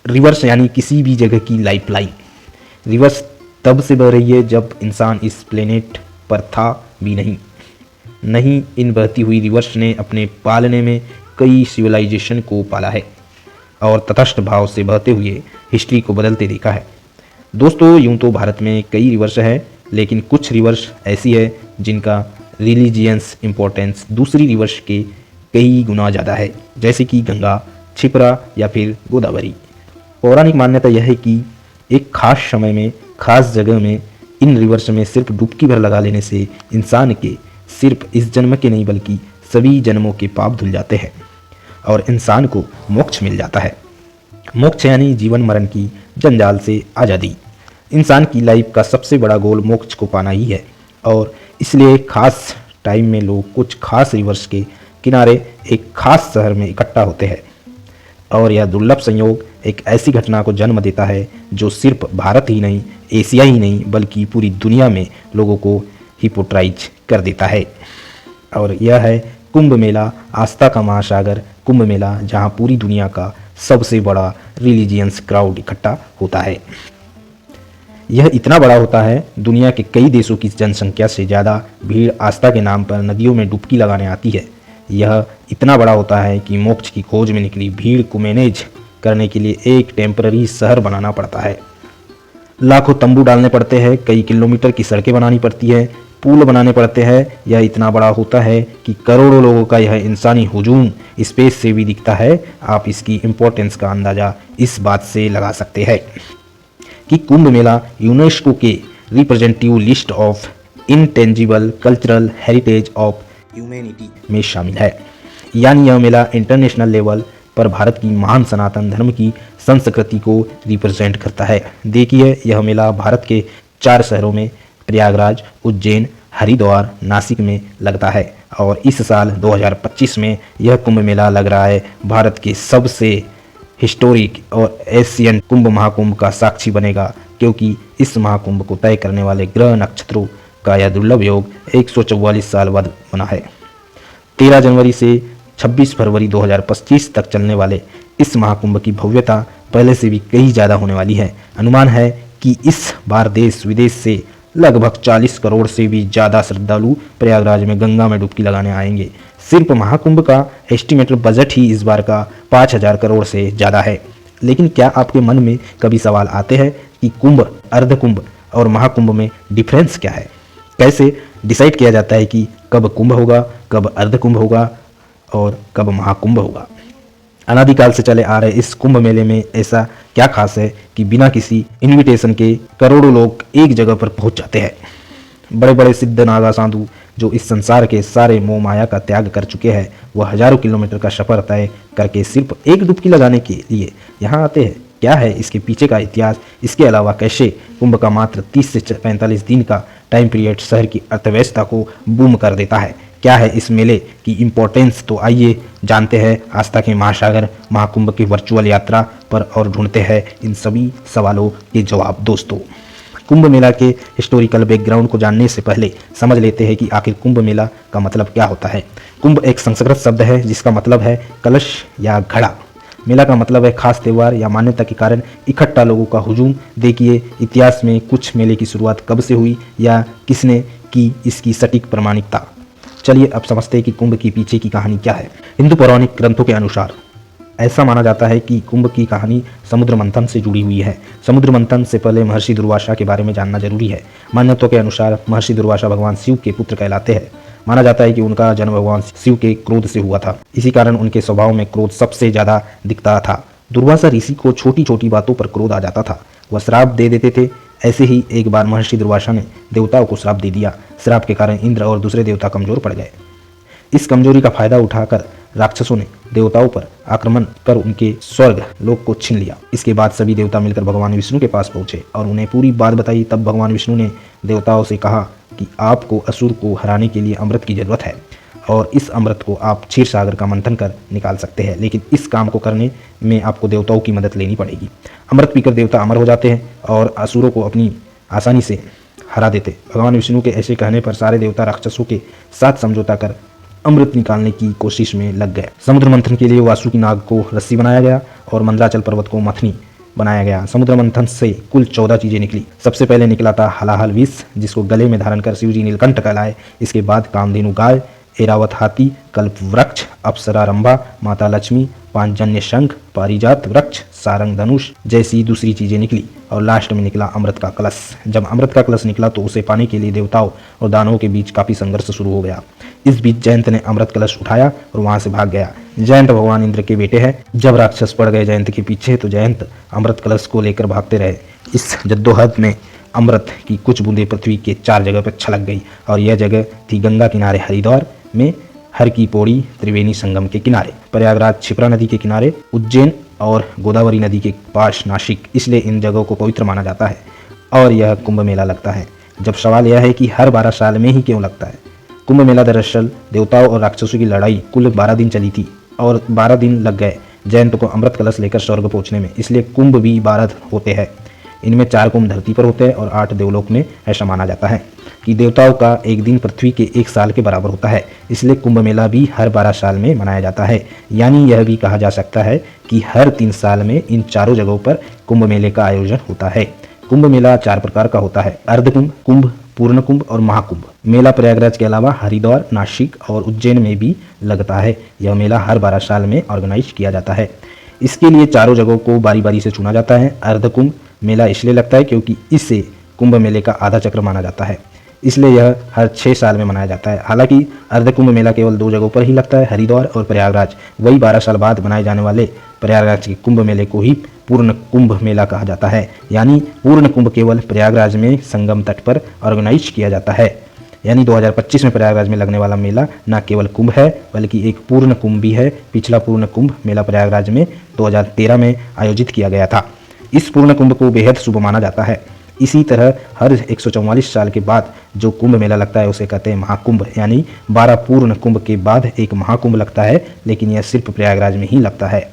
Reverse यानी किसी भी जगह की लाइफलाइन। रिवर्स तब से बह रही है जब इंसान इस प्लेनेट पर था भी नहीं इन बहती हुई रिवर्स ने अपने पालने में कई सिविलाइजेशन को पाला है और तटस्थ भाव से बहते हुए हिस्ट्री को बदलते देखा है। दोस्तों, यूं तो भारत में कई रिवर्स है, लेकिन कुछ रिवर्स ऐसी है जिनका रिलीजियंस इम्पोर्टेंस दूसरी रिवर्स के कई गुना ज़्यादा है, जैसे कि गंगा, क्षिप्रा या फिर गोदावरी। पौराणिक मान्यता यह है कि एक खास समय में खास जगह में इन रिवर्स में सिर्फ डुबकी भर लगा लेने से इंसान के सिर्फ इस जन्म के नहीं बल्कि सभी जन्मों के पाप धुल जाते हैं और इंसान को मोक्ष मिल जाता है। मोक्ष यानी जीवन मरण की जंजाल से आज़ादी। इंसान की लाइफ का सबसे बड़ा गोल मोक्ष को पाना ही है और इसलिए खास टाइम में लोग कुछ खास रिवर्स के किनारे एक खास शहर में इकट्ठा होते हैं और यह दुर्लभ संयोग एक ऐसी घटना को जन्म देता है जो सिर्फ भारत ही नहीं, एशिया ही नहीं बल्कि पूरी दुनिया में लोगों को हिप्नोटाइज कर देता है। और यह है कुंभ मेला, आस्था का महासागर कुंभ मेला, जहां पूरी दुनिया का सबसे बड़ा रिलीजियंस क्राउड इकट्ठा होता है। यह इतना बड़ा होता है, दुनिया के कई देशों की जनसंख्या से ज़्यादा भीड़ आस्था के नाम पर नदियों में डुबकी लगाने आती है। यह इतना बड़ा होता है कि मोक्ष की खोज में निकली भीड़ को मैनेज करने के लिए एक टेम्पररी शहर बनाना पड़ता है। लाखों तंबू डालने पड़ते हैं, कई किलोमीटर की सड़कें बनानी पड़ती है, पुल बनाने पड़ते हैं। यह इतना बड़ा होता है कि करोड़ों लोगों का यह इंसानी हुजूम स्पेस से भी दिखता है। आप इसकी इम्पोर्टेंस का अंदाज़ा इस बात से लगा सकते हैं कि कुंभ मेला यूनेस्को के representative list of intangible cultural heritage of humanity में शामिल है। यानी यह मेला इंटरनेशनल लेवल पर भारत की महान सनातन धर्म की संस्कृति को रिप्रेजेंट करता है। देखिए, यह मेला भारत के 4 शहरों में प्रयागराज, उज्जैन, हरिद्वार, नासिक में लगता है और इस साल 2025 में यह कुंभ मेला लग रहा है। भारत के सबसे हिस्टोरिक और एशियन कुंभ महाकुंभ का साक्षी बनेगा, क्योंकि इस महाकुंभ को तय करने वाले ग्रह नक्षत्रों का यह दुर्लभ योग 144 साल बाद बना है। 13 जनवरी से 26 फरवरी 2025 तक चलने वाले इस महाकुंभ की भव्यता पहले से भी कहीं ज़्यादा होने वाली है। अनुमान है कि इस बार देश विदेश से लगभग 40 करोड़ से भी ज़्यादा श्रद्धालु प्रयागराज में गंगा में डुबकी लगाने आएंगे। सिर्फ महाकुंभ का एस्टिमेटेड बजट ही इस बार का 5000 करोड़ से ज़्यादा है। लेकिन क्या आपके मन में कभी सवाल आते हैं कि कुंभ, अर्धकुंभ और महाकुंभ में डिफरेंस क्या है? कैसे डिसाइड किया जाता है कि कब कुंभ होगा, कब अर्धकुंभ होगा और कब महाकुंभ होगा? अनादिकाल से चले आ रहे इस कुंभ मेले में ऐसा क्या खास है कि बिना किसी इनविटेशन के करोड़ों लोग एक जगह पर पहुंच जाते हैं? बड़े बड़े सिद्ध नागा साधु जो इस संसार के सारे मोह माया का त्याग कर चुके हैं, वह हजारों किलोमीटर का सफर तय करके सिर्फ एक डुबकी लगाने के लिए यहाँ आते हैं। क्या है इसके पीछे का इतिहास? इसके अलावा कैसे कुंभ का मात्र 30 से 45 दिन का टाइम पीरियड शहर की अर्थव्यवस्था को बूम कर देता है? क्या है इस मेले की इम्पोर्टेंस? तो आइए जानते हैं आस्था के महासागर महाकुंभ की वर्चुअल यात्रा पर और ढूंढते हैं इन सभी सवालों के जवाब। दोस्तों, कुंभ मेला के हिस्टोरिकल बैकग्राउंड को जानने से पहले समझ लेते हैं कि आखिर कुंभ मेला का मतलब क्या होता है। कुंभ एक संस्कृत शब्द है जिसका मतलब है कलश या घड़ा। मेला का मतलब है खास त्यौहार या मान्यता के कारण इकट्ठा लोगों का हुजूम। देखिए, इतिहास में कुछ मेले की शुरुआत कब से हुई या किसने की, इसकी सटीक प्रमाणिकता। चलिए अब समझते हैं कि कुंभ के पीछे की कहानी क्या है। हिंदू पौराणिक ग्रंथों के अनुसार ऐसा माना जाता है कि कुंभ की कहानी समुद्र मंथन से जुड़ी हुई है। समुद्र मंथन से पहले महर्षि दुर्वासा के बारे में जानना जरूरी है। मान्यताओं के अनुसार महर्षि दुर्वासा भगवान शिव के पुत्र कहलाते हैं। माना जाता है कि उनका जन्म भगवान शिव के क्रोध से हुआ था। इसी कारण उनके स्वभाव में क्रोध सबसे ज्यादा दिखता था। दुर्वासा ऋषि को छोटी छोटी बातों पर क्रोध आ जाता था, वह श्राप दे देते थे। ऐसे ही एक बार महर्षि दुर्वासा ने देवताओं को श्राप दे दिया। श्राप के कारण इंद्र और दूसरे देवता कमजोर पड़ गए। इस कमजोरी का फायदा उठाकर राक्षसों ने देवताओं पर आक्रमण कर उनके स्वर्ग लोक को छीन लिया। इसके बाद सभी देवता मिलकर भगवान विष्णु के पास पहुंचे और उन्हें पूरी बात बताई। तब भगवान विष्णु ने देवताओं से कहा कि आपको असुर को हराने के लिए अमृत की जरूरत है और इस अमृत को आप क्षीर सागर का मंथन कर निकाल सकते हैं, लेकिन इस काम को करने में आपको देवताओं की मदद लेनी पड़ेगी। अमृत पीकर देवता अमर हो जाते हैं और असुरों को अपनी आसानी से हरा देते। भगवान विष्णु के ऐसे कहने पर सारे देवता राक्षसों के साथ समझौता कर अमृत निकालने की कोशिश में लग गए। समुद्र मंथन के लिए वासुकी नाग को रस्सी बनाया गया और मंदराचल पर्वत को मथनी बनाया गया। समुद्र मंथन से कुल 14 चीजें निकली। सबसे पहले निकला था हलाहल विष, जिसको गले में धारण कर शिवजी नीलकंठ कहलाए। इसके बाद कामधेनु गाय, एरावत हाथी, कल्प वृक्ष, अप्सरा रंभा, माता लक्ष्मी, पांचजन्य शंख, पारिजात वृक्ष, सारंग धनुष जैसी दूसरी चीजें निकली। और लास्ट में निकला अमृत का कलश। जब अमृत का कलश निकला तो उसे पाने के लिए देवताओं और दानवों के बीच काफी संघर्ष शुरू हो गया। इस बीच जयंत ने अमृत कलश उठाया और वहां से भाग गया। जयंत भगवान इंद्र के बेटे हैं। जब राक्षस पड़ गए जयंत के पीछे तो जयंत अमृत कलश को लेकर भागते रहे। इस जद्दोजहद में अमृत की कुछ बूंदें पृथ्वी के 4 जगह पर छलक गई और यह जगह थी गंगा किनारे हरिद्वार में, हर की पौड़ी त्रिवेणी संगम के किनारे, प्रयागराज क्षिप्रा नदी के किनारे, उज्जैन और गोदावरी नदी के पास नासिक। इसलिए इन जगहों को पवित्र माना जाता है और यह कुंभ मेला लगता है। जब सवाल यह है कि हर 12 साल में ही क्यों लगता है। कुंभ मेला दरअसल देवताओं और राक्षसों की लड़ाई कुल 12 दिन चली थी और 12 दिन लग गए जयंत को अमृत कलश लेकर स्वर्ग पहुंचने में। इसलिए कुंभ भी 12 होते हैं। इनमें 4 कुंभ धरती पर होते हैं और 8 देवलोक में। ऐसा माना जाता है कि देवताओं का एक दिन पृथ्वी के 1 साल के बराबर होता है। इसलिए कुंभ मेला भी हर 12 साल में मनाया जाता है। यानी यह भी कहा जा सकता है कि हर 3 साल में इन चारों जगहों पर कुंभ मेले का आयोजन होता है। कुंभ मेला 4 प्रकार का होता है: अर्धकुंभ, कुंभ, पूर्ण कुंभ और महाकुंभ। मेला प्रयागराज के अलावा हरिद्वार, नासिक और उज्जैन में भी लगता है। यह मेला हर 12 साल में ऑर्गेनाइज किया जाता है। इसके लिए चारों जगहों को बारी बारी से चुना जाता है। अर्धकुंभ मेला इसलिए लगता है क्योंकि इसे कुंभ मेले का आधा चक्र माना जाता है, इसलिए यह हर 6 साल में मनाया जाता है। हालांकि अर्धकुंभ मेला केवल 2 जगहों पर ही लगता है, हरिद्वार और प्रयागराज। वही 12 साल बाद बनाए जाने वाले प्रयागराज के कुंभ मेले को ही पूर्ण कुंभ मेला कहा जाता है। यानी पूर्ण कुंभ केवल प्रयागराज में संगम तट पर ऑर्गेनाइज किया जाता है। यानी 2025 में प्रयागराज में लगने वाला मेला न केवल कुंभ है बल्कि एक पूर्ण कुंभ भी है। पिछला पूर्ण कुंभ मेला प्रयागराज में 2013 में आयोजित किया गया था। इस पूर्ण कुंभ को बेहद शुभ माना जाता है। इसी तरह हर 144 साल के बाद जो कुंभ मेला लगता है उसे कहते हैं महाकुंभ। यानी 12 पूर्ण कुंभ के बाद एक महाकुंभ लगता है, लेकिन यह सिर्फ प्रयागराज में ही लगता है।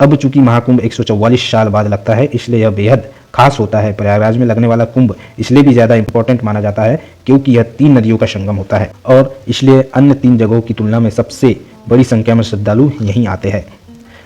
अब चूंकि महाकुंभ 144 साल बाद लगता है, इसलिए यह बेहद खास होता है। प्रयागराज में लगने वाला कुंभ इसलिए भी ज़्यादा इंपॉर्टेंट माना जाता है क्योंकि यह 3 नदियों का संगम होता है और इसलिए अन्य 3 जगहों की तुलना में सबसे बड़ी संख्या में श्रद्धालु यहीं आते हैं।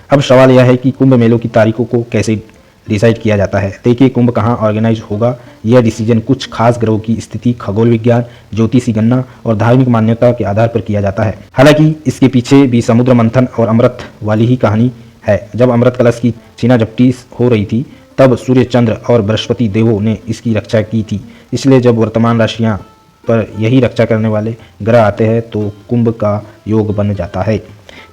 अब सवाल यह है कि कुंभ मेलों की तारीखों को कैसे डिसाइड किया जाता है। देखिए, कुंभ कहाँ ऑर्गेनाइज होगा, यह डिसीजन कुछ खास ग्रहों की स्थिति, खगोल विज्ञान, ज्योतिषी गणना और धार्मिक मान्यता के आधार पर किया जाता है। हालांकि इसके पीछे भी समुद्र मंथन और अमृत वाली ही कहानी है। जब अमृत कलश की छीना झपटी हो रही थी तब सूर्य, चंद्र और बृहस्पति देवों ने इसकी रक्षा की थी। इसलिए जब वर्तमान राशियां पर यही रक्षा करने वाले ग्रह आते हैं तो कुंभ का योग बन जाता है।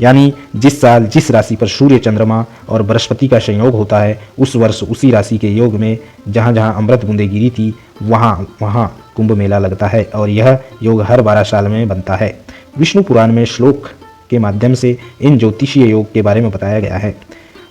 यानी जिस साल जिस राशि पर सूर्य, चंद्रमा और बृहस्पति का संयोग होता है उस वर्ष उसी राशि के योग में जहाँ जहाँ अमृत बूंदें गिरी थी वहाँ वहाँ कुंभ मेला लगता है और यह योग हर 12 साल में बनता है। विष्णु पुराण में श्लोक के माध्यम से इन ज्योतिषीय योग के बारे में बताया गया है।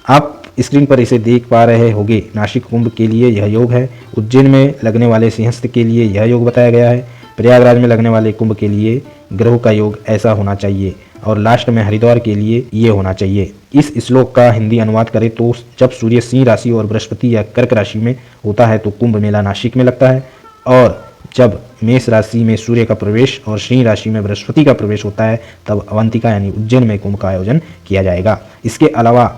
आप स्क्रीन पर इसे देख पा रहे होंगे। नासिक कुंभ के लिए यह योग है, उज्जैन में लगने वाले सिंहस्थ के लिए यह योग बताया गया है, प्रयागराज में लगने वाले कुंभ के लिए ग्रहों का योग ऐसा होना चाहिए और लास्ट में हरिद्वार के लिए ये होना चाहिए। इस श्लोक का हिंदी अनुवाद करें तो जब सूर्य सिंह राशि और बृहस्पति या कर्क राशि में होता है तो कुंभ मेला नासिक में लगता है और जब मेष राशि में सूर्य का प्रवेश और सिंह राशि में बृहस्पति का प्रवेश होता है तब अवंतिका यानी उज्जैन में कुंभ का आयोजन किया जाएगा। इसके अलावा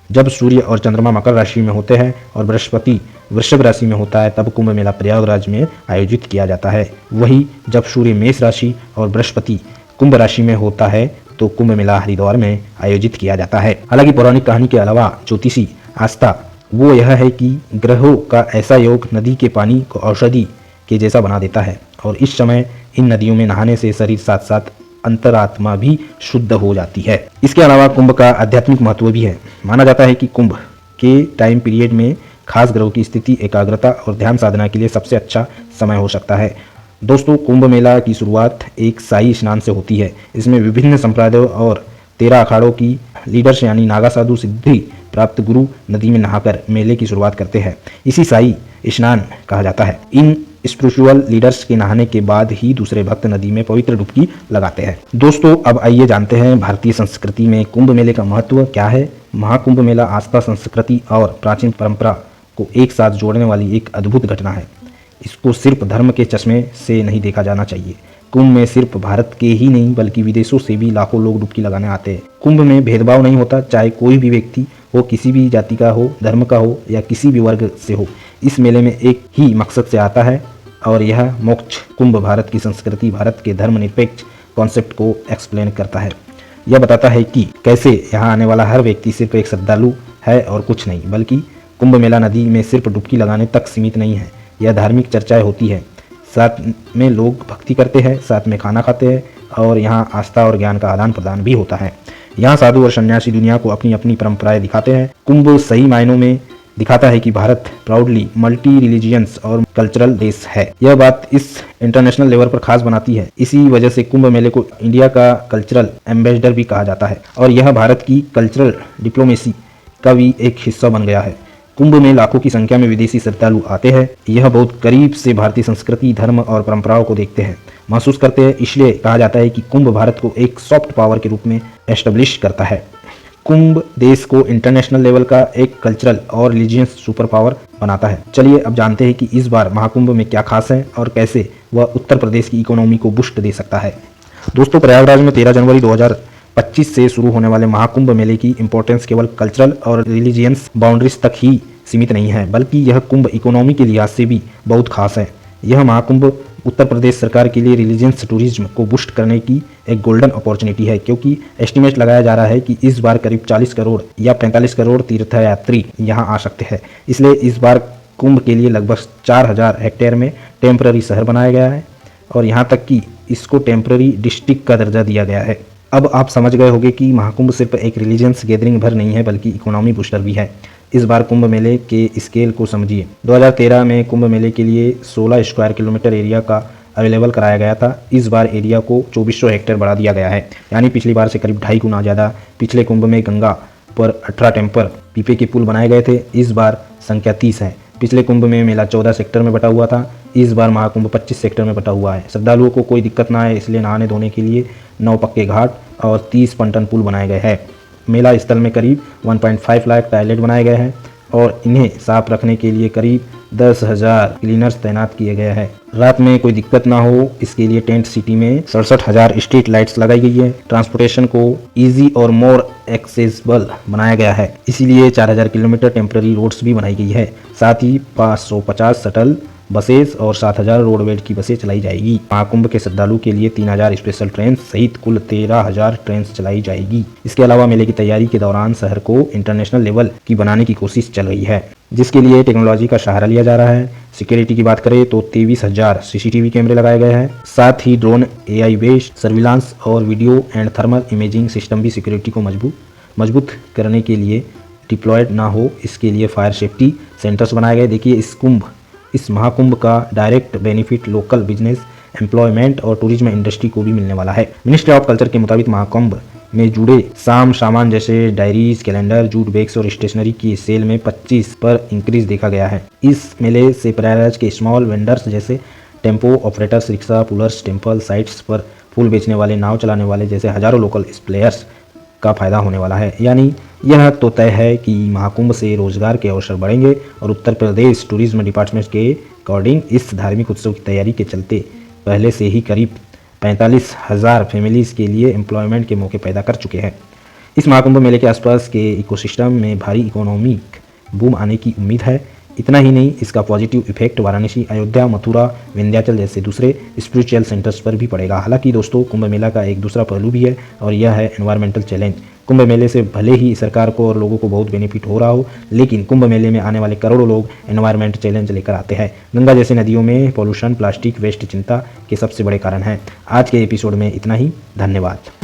जब सूर्य और चंद्रमा मकर राशि में होते हैं और बृहस्पति वृषभ राशि में होता है तब कुंभ मेला प्रयागराज में आयोजित किया जाता है। वही जब सूर्य मेष राशि और बृहस्पति कुंभ राशि में होता है तो कुंभ मेला हरिद्वार में आयोजित किया जाता है। हालांकि पौराणिक कहानी के अलावा ज्योतिषी आस्था वो यह है कि ग्रहों का ऐसा योग नदी के पानी को औषधि के जैसा बना देता है और इस समय इन नदियों में नहाने से शरीर साथ साथ अंतरात्मा भी शुद्ध हो जाती है। इसके अलावा कुंभ का आध्यात्मिक महत्व भी है। माना जाता है कि कुंभ के टाइम पीरियड में खास ग्रहों की स्थिति, एकाग्रता और ध्यान साधना के लिए सबसे अच्छा समय हो सकता है। दोस्तों, कुंभ मेला की शुरुआत एक शाही स्नान से होती है। इसमें विभिन्न संप्रदायों और 13 अखाड़ों की लीडर्स यानी नागा साधु सिद्धि प्राप्त गुरु नदी में नहाकर मेले की शुरुआत करते हैं। इसी शाही स्नान कहा जाता है। इन स्पिरिचुअल लीडर्स के नहाने के बाद ही दूसरे भक्त नदी में पवित्र डुबकी लगाते हैं। दोस्तों, अब आइए जानते हैं भारतीय संस्कृति में कुंभ मेले का महत्व क्या है। महाकुंभ मेला आस्था, संस्कृति और प्राचीन परंपरा को एक साथ जोड़ने वाली एक अद्भुत घटना है। इसको सिर्फ धर्म के चश्मे से नहीं देखा जाना चाहिए। कुंभ में सिर्फ भारत के ही नहीं बल्कि विदेशों से भी लाखों लोग डुबकी लगाने आते हैं। कुंभ में भेदभाव नहीं होता, चाहे कोई भी व्यक्ति हो, किसी भी जाति का हो, धर्म का हो या किसी भी वर्ग से हो। इस मेले में एक ही मकसद से आता है और यह मोक्ष कुंभ भारत की संस्कृति, भारत के धर्मनिरपेक्ष कॉन्सेप्ट को एक्सप्लेन करता है। यह बताता है कि कैसे यहाँ आने वाला हर व्यक्ति सिर्फ एक श्रद्धालु है और कुछ नहीं, बल्कि कुंभ मेला नदी में सिर्फ डुबकी लगाने तक सीमित नहीं है। यह धार्मिक चर्चाएं होती है, साथ में लोग भक्ति करते हैं, साथ में खाना खाते हैं और यहाँ आस्था और ज्ञान का आदान प्रदान भी होता है। यहाँ साधु और सन्यासी दुनिया को अपनी अपनी परंपराएं दिखाते हैं। कुंभ सही मायनों में दिखाता है कि भारत प्राउडली मल्टी रिलीजियंस और कल्चरल देश है। यह बात इस इंटरनेशनल लेवल पर खास बनाती है। इसी वजह से कुंभ मेले को इंडिया का कल्चरल एम्बेसडर भी कहा जाता है और यह भारत की कल्चरल डिप्लोमेसी का भी एक हिस्सा बन गया है। कुंभ में लाखों की संख्या में विदेशी श्रद्धालु आते हैं। यह बहुत करीब से भारतीय संस्कृति, धर्म और परंपराओं को देखते हैं, महसूस करते हैं। इसलिए कहा जाता है कि कुंभ भारत को एक सॉफ्ट पावर के रूप में एस्टेब्लिश करता है। कुंभ देश को इंटरनेशनल लेवल का एक कल्चरल और रिलीजियस सुपर पावर बनाता है। चलिए अब जानते हैं कि इस बार महाकुंभ में क्या खास है और कैसे वह उत्तर प्रदेश की इकोनॉमी को बूस्ट दे सकता है। दोस्तों, प्रयागराज में 13 जनवरी 2025 से शुरू होने वाले महाकुंभ मेले की इंपॉर्टेंस केवल कल्चरल और रिलीजियस बाउंड्रीज तक ही सीमित नहीं है, बल्कि यह कुंभ इकोनॉमी के लिहाज से भी बहुत खास है। यह महाकुंभ उत्तर प्रदेश सरकार के लिए रिलीजियस टूरिज्म को बूस्ट करने की एक गोल्डन अपॉर्चुनिटी है, क्योंकि एस्टिमेट लगाया जा रहा है कि इस बार करीब 40 करोड़ या 45 करोड़ तीर्थयात्री यहां आ सकते हैं। इसलिए इस बार कुंभ के लिए लगभग 4000 हेक्टेयर में टेम्पररी शहर बनाया गया है और यहाँ तक कि इसको टेम्पररी डिस्ट्रिक्ट का दर्जा दिया गया है। अब आप समझ गए होंगे कि महाकुंभ सिर्फ एक रिलीजियस गैदरिंग भर नहीं है, बल्कि इकोनॉमी बूस्टर भी है। इस बार कुंभ मेले के स्केल को समझिए। 2013 में कुंभ मेले के लिए 16 स्क्वायर किलोमीटर एरिया का अवेलेबल कराया गया था। इस बार एरिया को 2400 हेक्टेयर बढ़ा दिया गया है, यानी पिछली बार से करीब 2.5 गुना ज़्यादा। पिछले कुंभ में गंगा पर 18 टेम्पर पीपे के पुल बनाए गए थे, इस बार संख्या 30 है। पिछले कुंभ में मेला 14 सेक्टर में बटा हुआ था, इस बार महाकुंभ 25 सेक्टर में बटा हुआ है। श्रद्धालुओं को कोई दिक्कत ना आए इसलिए नहाने धोने के लिए 9 पक्के घाट और 30 पंटन पुल बनाए गए हैं। मेला स्थल में करीब 1.5 लाख टॉयलेट बनाए गए हैं और इन्हें साफ रखने के लिए करीब 10,000 क्लीनर्स तैनात किए गए हैं। रात में कोई दिक्कत ना हो इसके लिए टेंट सिटी में 67,000 स्ट्रीट लाइट्स लगाई गई है। ट्रांसपोर्टेशन को इजी और मोर एक्सेसिबल बनाया गया है, इसीलिए 4000 किलोमीटर टेम्पररी रोड्स भी बनाई गई है। साथ ही 550 शटल बसेस और 7000 रोडवेज की बसें चलाई जाएगी। महाकुंभ के श्रद्धालु के लिए 3000 स्पेशल ट्रेन सहित कुल 13,000 ट्रेन चलाई जाएगी। इसके अलावा मेले की तैयारी के दौरान शहर को इंटरनेशनल लेवल की बनाने की कोशिश चल रही है, जिसके लिए टेक्नोलॉजी का सहारा लिया जा रहा है। सिक्योरिटी की बात करें तो 23,000 CCTV कैमरे लगाए गए हैं। साथ ही ड्रोन, AI बेस्ड सर्विलांस और video and thermal imaging system भी सिक्योरिटी को मजबूत करने के लिए डिप्लॉयड ना हो, इसके लिए फायर सेफ्टी सेंटर्स बनाए गए। देखिए, इस महाकुंभ का direct benefit local business, employment और टूरिज्म इंडस्ट्री को भी मिलने वाला है। मिनिस्ट्री ऑफ कल्चर के मुताबिक महाकुंभ में जुड़े सामान जैसे डायरीज, कैलेंडर, जूट बैग्स और स्टेशनरी की सेल में 25 पर इंक्रीज देखा गया है। इस मेले से प्रयागराज के स्मॉल वेंडर्स जैसे tempo operators, rickshaw pullers, temple sites पर फूल बेचने वाले, नाव चलाने वाले जैसे हजारों लोकल प्लेयर्स का फायदा होने वाला है। यानी यह तो तय है कि महाकुंभ से रोजगार के अवसर बढ़ेंगे और उत्तर प्रदेश टूरिज्म डिपार्टमेंट के अकॉर्डिंग इस धार्मिक उत्सव की तैयारी के चलते पहले से ही करीब 45,000 फैमिलीज़ के लिए एम्प्लॉयमेंट के मौके पैदा कर चुके हैं। इस महाकुंभ मेले के आसपास के इकोसिस्टम में भारी इकोनॉमिक बूम आने की उम्मीद है। इतना ही नहीं, इसका पॉजिटिव इफेक्ट वाराणसी, अयोध्या, मथुरा, विंध्याचल जैसे दूसरे स्पिरिचुअल सेंटर्स पर भी पड़ेगा। हालांकि दोस्तों, कुंभ मेला का एक दूसरा पहलू भी है और यह है एनवायरमेंटल चैलेंज। कुंभ मेले से भले ही सरकार को और लोगों को बहुत बेनिफिट हो रहा हो, लेकिन कुंभ मेले में आने वाले करोड़ों लोग एनवायरमेंट चैलेंज लेकर आते हैं। गंगा जैसे नदियों में पॉल्यूशन, प्लास्टिक वेस्ट चिंता के सबसे बड़े कारण हैं। आज के एपिसोड में इतना ही। धन्यवाद।